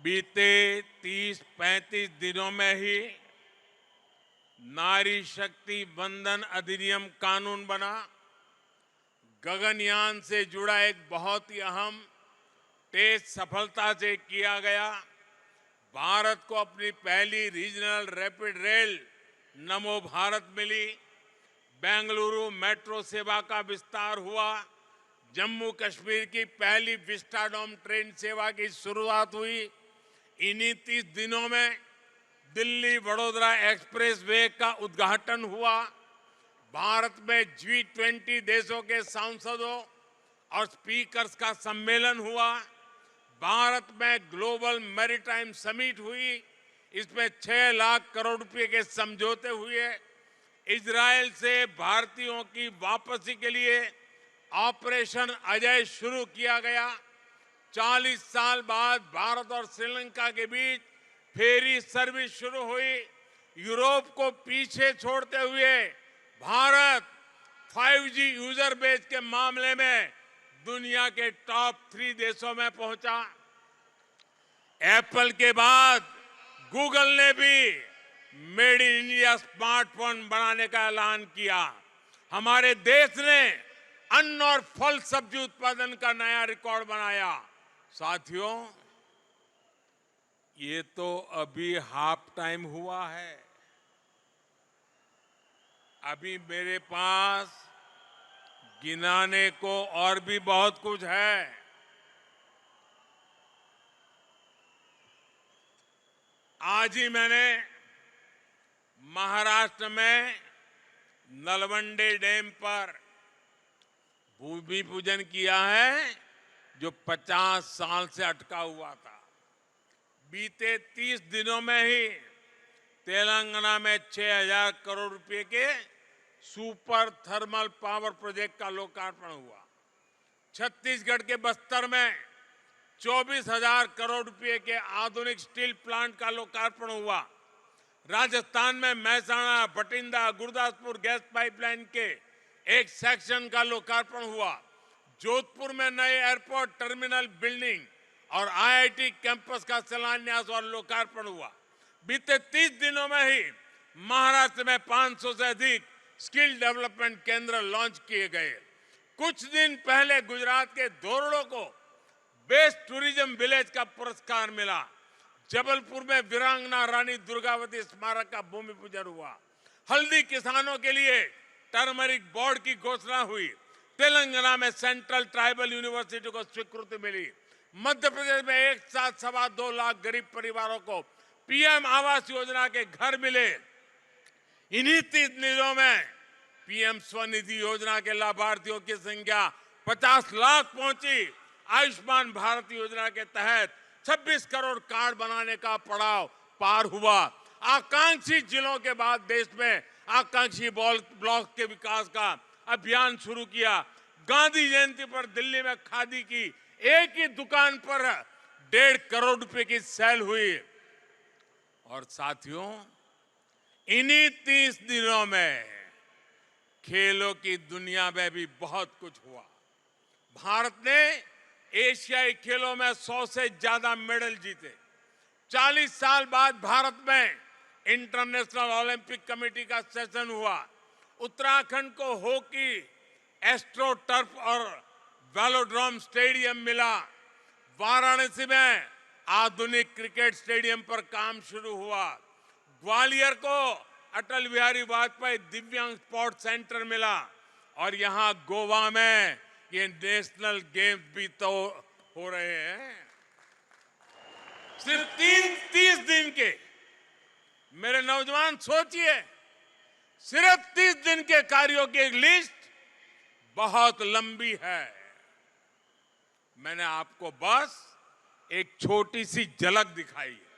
बीते 30-35 दिनों में ही नारी शक्ति वंदन अधिनियम कानून बना। गगनयान से जुड़ा एक बहुत ही अहम टेस्ट सफलता से किया गया। भारत को अपनी पहली रीजनल रैपिड रेल नमो भारत मिली। बेंगलुरु मेट्रो सेवा का विस्तार हुआ। जम्मू कश्मीर की पहली विस्टाडोम ट्रेन सेवा की शुरुआत हुई। इन्हीं 30 दिनों में दिल्ली वडोदरा एक्सप्रेस वे का उद्घाटन हुआ। भारत में G20 देशों के सांसदों और स्पीकर्स का सम्मेलन हुआ। भारत में ग्लोबल मैरीटाइम समिट हुई। इसमें 6 लाख करोड़ रुपए के समझौते हुए। इजरायल से भारतीयों की वापसी के लिए ऑपरेशन अजय शुरू किया गया। 40 साल बाद भारत और श्रीलंका के बीच फेरी सर्विस शुरू हुई। यूरोप को पीछे छोड़ते हुए भारत 5G यूजर बेस के मामले में दुनिया के टॉप 3 देशों में पहुंचा। एप्पल के बाद गूगल ने भी मेड इन इंडिया स्मार्टफोन बनाने का ऐलान किया। हमारे देश ने अन्न और फल सब्जी उत्पादन का नया रिकॉर्ड बनाया। साथियों, ये तो अभी हाफ टाइम हुआ है। अभी मेरे पास गिनाने को और भी बहुत कुछ है। आज ही मैंने महाराष्ट्र में नलवंडे डैम पर भूमि पूजन किया है, जो 50 साल से अटका हुआ था। बीते 30 दिनों में ही तेलंगाना में 6,000 करोड़ रुपए के सुपर थर्मल पावर प्रोजेक्ट का लोकार्पण हुआ। छत्तीसगढ़ के बस्तर में 24,000 करोड़ रुपए के आधुनिक स्टील प्लांट का लोकार्पण हुआ। राजस्थान में महसाणा, बठिंडा, गुरदासपुर गैस पाइपलाइन के एक सेक्शन का लोकार्पण हुआ। जोधपुर में नए एयरपोर्ट टर्मिनल बिल्डिंग और IIT कैंपस का शिलान्यास और लोकार्पण हुआ। बीते 30 दिनों में ही महाराष्ट्र में 500 से अधिक स्किल डेवलपमेंट केंद्र लॉन्च किए गए। कुछ दिन पहले गुजरात के धोरडो को बेस्ट टूरिज्म विलेज का पुरस्कार मिला। जबलपुर में वीरांगना रानी दुर्गावती स्मारक का भूमि पूजन हुआ। हल्दी किसानों के लिए टर्मरिक बोर्ड की घोषणा हुई। तेलंगाना में सेंट्रल ट्राइबल यूनिवर्सिटी को स्वीकृति मिली। मध्य प्रदेश में एक साथ 2.25 लाख गरीब परिवारों को PM आवास योजना के घर मिले। इन्हीं 30 दिनों में PM स्वनिधि योजना के लाभार्थियों की संख्या 50 लाख पहुंची। आयुष्मान भारत योजना के तहत 26 करोड़ कार्ड बनाने का पड़ाव पार हुआ। आकांक्षी जिलों के बाद देश में आकांक्षी ब्लॉक के विकास का अभियान शुरू किया। गांधी जयंती पर दिल्ली में खादी की एक ही दुकान पर 1.5 करोड़ रुपए की सेल हुई। और साथियों, इन्हीं 30 दिनों में खेलों की दुनिया में भी बहुत कुछ हुआ। भारत ने एशियाई खेलों में 100 से ज्यादा मेडल जीते। 40 साल बाद भारत में इंटरनेशनल ओलंपिक कमेटी का सेशन हुआ। उत्तराखंड को हॉकी, एस्ट्रो टर्फ और वेलोड्रोम स्टेडियम मिला। वाराणसी में आधुनिक क्रिकेट स्टेडियम पर काम शुरू हुआ। ग्वालियर को अटल बिहारी वाजपेयी दिव्यांग स्पोर्ट्स सेंटर मिला। और यहां गोवा में ये नेशनल गेम्स भी तो हो रहे हैं। सिर्फ 30 दिन के, मेरे नौजवान सोचिए, सिर्फ 30 दिन के कार्यों की एक लिस्ट बहुत लंबी है। मैंने आपको बस एक छोटी सी झलक दिखाई है।